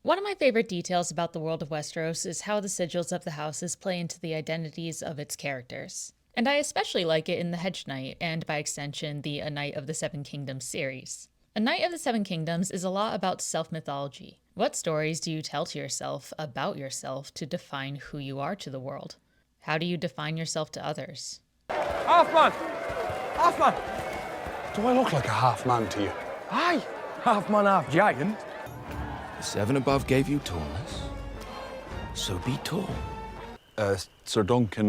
One of my favorite details about the world of Westeros is how the sigils of the houses play into the identities of its characters. And I especially like it in the Hedge Knight, and by extension, the A Knight of the Seven Kingdoms series. A Knight of the Seven Kingdoms is a lot about self-mythology. What stories do you tell to yourself about yourself to define who you are to the world? How do you define yourself to others? Half man! Half man! Do I look like a half man to you? Aye! Half man, half giant. The seven above gave you tallness, so be tall. Sir Duncan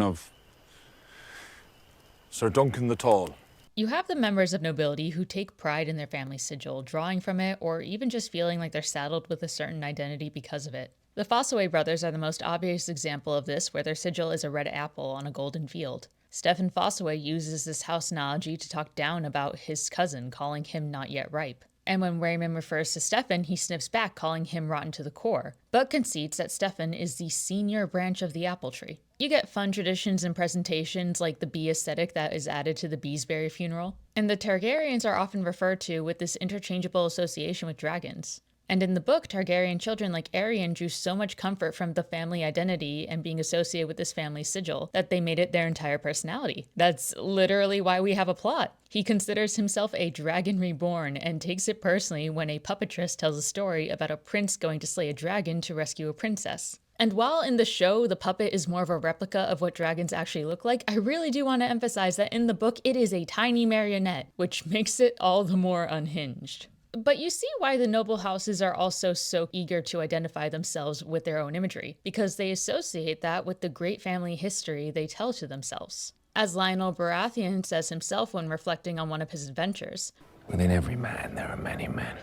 the Tall. You have the members of nobility who take pride in their family sigil, drawing from it, or even just feeling like they're saddled with a certain identity because of it. The Fossaway brothers are the most obvious example of this, where their sigil is a red apple on a golden field. Stephen Fossaway uses this house analogy to talk down about his cousin, calling him not yet ripe. And when Raymond refers to Stefan, he snips back, calling him rotten to the core, but concedes that Stefan is the senior branch of the apple tree. You get fun traditions and presentations like the bee aesthetic that is added to the Beesbury funeral, and the Targaryens are often referred to with this interchangeable association with dragons. And in the book, Targaryen children like Aerion drew so much comfort from the family identity and being associated with this family sigil that they made it their entire personality. That's literally why we have a plot. He considers himself a dragon reborn and takes it personally when a puppetress tells a story about a prince going to slay a dragon to rescue a princess. And while in the show, the puppet is more of a replica of what dragons actually look like, I really do want to emphasize that in the book, it is a tiny marionette, which makes it all the more unhinged. But you see why the noble houses are also so eager to identify themselves with their own imagery, because they associate that with the great family history they tell to themselves. As Lionel Baratheon says himself when reflecting on one of his adventures, Within every man there are many men.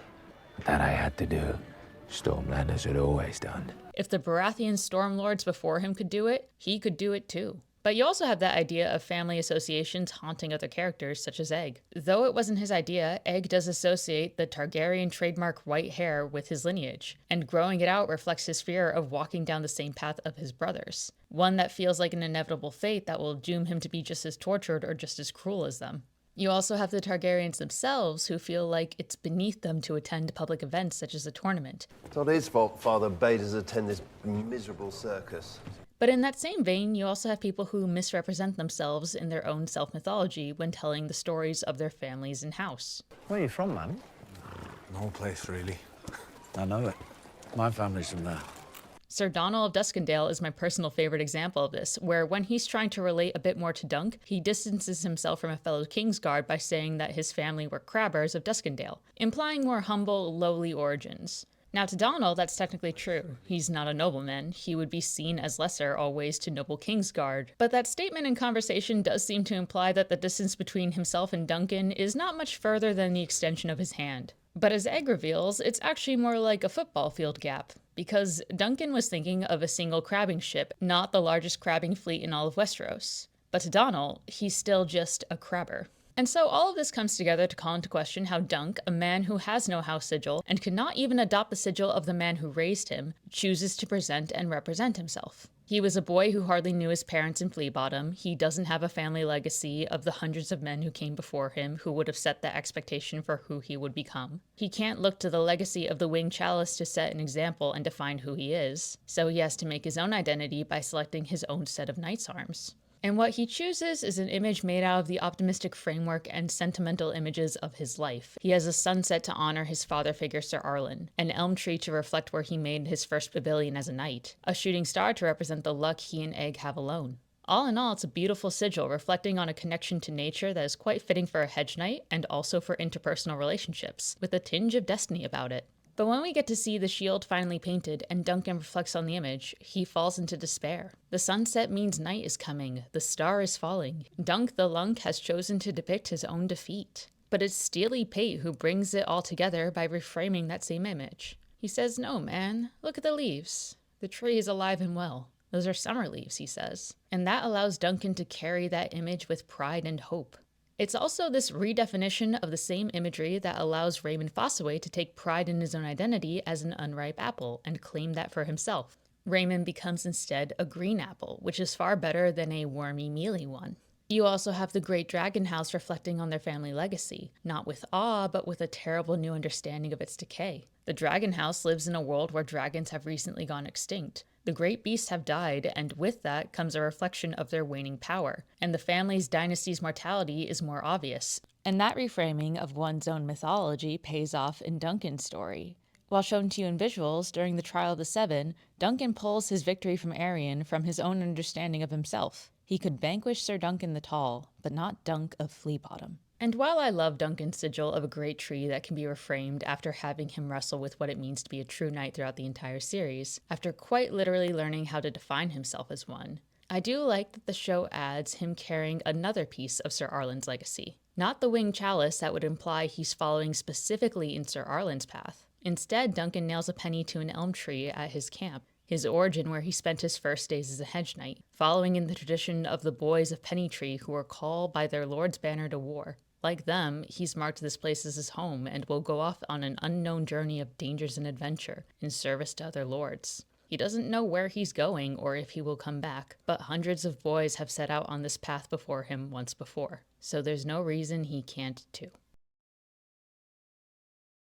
That I had to do. Stormlanders had always done. if the Baratheon Stormlords before him could do it, he could do it too. But you also have that idea of family associations haunting other characters, such as Egg. Though it wasn't his idea, Egg does associate the Targaryen trademark white hair with his lineage, and growing it out reflects his fear of walking down the same path of his brothers. One that feels like an inevitable fate that will doom him to be just as tortured or just as cruel as them. You also have the Targaryens themselves, who feel like it's beneath them to attend public events such as a tournament. It's not his fault Father bade us attend this miserable circus. But in that same vein, you also have people who misrepresent themselves in their own self-mythology when telling the stories of their families and house. Where are you from, man? No place, really. I know it. My family's from there. Sir Donald of Duskendale is my personal favorite example of this, where when he's trying to relate a bit more to Dunk, he distances himself from a fellow Kingsguard by saying that his family were crabbers of Duskendale, implying more humble, lowly origins. Now to Donald, that's technically true. He's not a nobleman. He would be seen as lesser always to noble Kingsguard. But that statement in conversation does seem to imply that the distance between himself and Duncan is not much further than the extension of his hand. But as Egg reveals, it's actually more like a football field gap, because Duncan was thinking of a single crabbing ship, not the largest crabbing fleet in all of Westeros. But to Donald, he's still just a crabber. And so all of this comes together to call into question how Dunk, a man who has no house sigil, and could not even adopt the sigil of the man who raised him, chooses to present and represent himself. He was a boy who hardly knew his parents in Flea Bottom. He doesn't have a family legacy of the hundreds of men who came before him who would have set the expectation for who he would become. He can't look to the legacy of the Winged Chalice to set an example and define who he is, so he has to make his own identity by selecting his own set of knight's arms. And what he chooses is an image made out of the optimistic framework and sentimental images of his life. He has a sunset to honor his father figure Sir Arlen, an elm tree to reflect where he made his first pavilion as a knight, a shooting star to represent the luck he and Egg have alone. All in all, it's a beautiful sigil reflecting on a connection to nature that is quite fitting for a hedge knight and also for interpersonal relationships, with a tinge of destiny about it. But when we get to see the shield finally painted and Duncan reflects on the image, he falls into despair. The sunset means night is coming, the star is falling. Dunk the Lunk has chosen to depict his own defeat. But it's Steely Pate who brings it all together by reframing that same image. He says, "No, man, look at the leaves. The tree is alive and well. Those are summer leaves," he says. And that allows Duncan to carry that image with pride and hope. It's also this redefinition of the same imagery that allows Raymond Fossaway to take pride in his own identity as an unripe apple and claim that for himself. Raymond becomes instead a green apple, which is far better than a wormy, mealy one. You also have the Great Dragon House reflecting on their family legacy, not with awe, but with a terrible new understanding of its decay. The Dragon House lives in a world where dragons have recently gone extinct. The great beasts have died, and with that comes a reflection of their waning power, and the family's dynasty's mortality is more obvious. And that reframing of one's own mythology pays off in Duncan's story. While shown to you in visuals during the Trial of the Seven, Duncan pulls his victory from Arryn from his own understanding of himself. He could vanquish Sir Duncan the Tall, but not Dunk of Fleabottom. And while I love Duncan's sigil of a great tree that can be reframed after having him wrestle with what it means to be a true knight throughout the entire series, after quite literally learning how to define himself as one, I do like that the show adds him carrying another piece of Sir Arlen's legacy. Not the winged chalice that would imply he's following specifically in Sir Arlen's path. Instead, Duncan nails a penny to an elm tree at his camp, his origin where he spent his first days as a hedge knight, following in the tradition of the boys of Pennytree who were called by their lord's banner to war. Like them, he's marked this place as his home and will go off on an unknown journey of dangers and adventure in service to other lords. He doesn't know where he's going or if he will come back, but hundreds of boys have set out on this path before him once before, so there's no reason he can't too.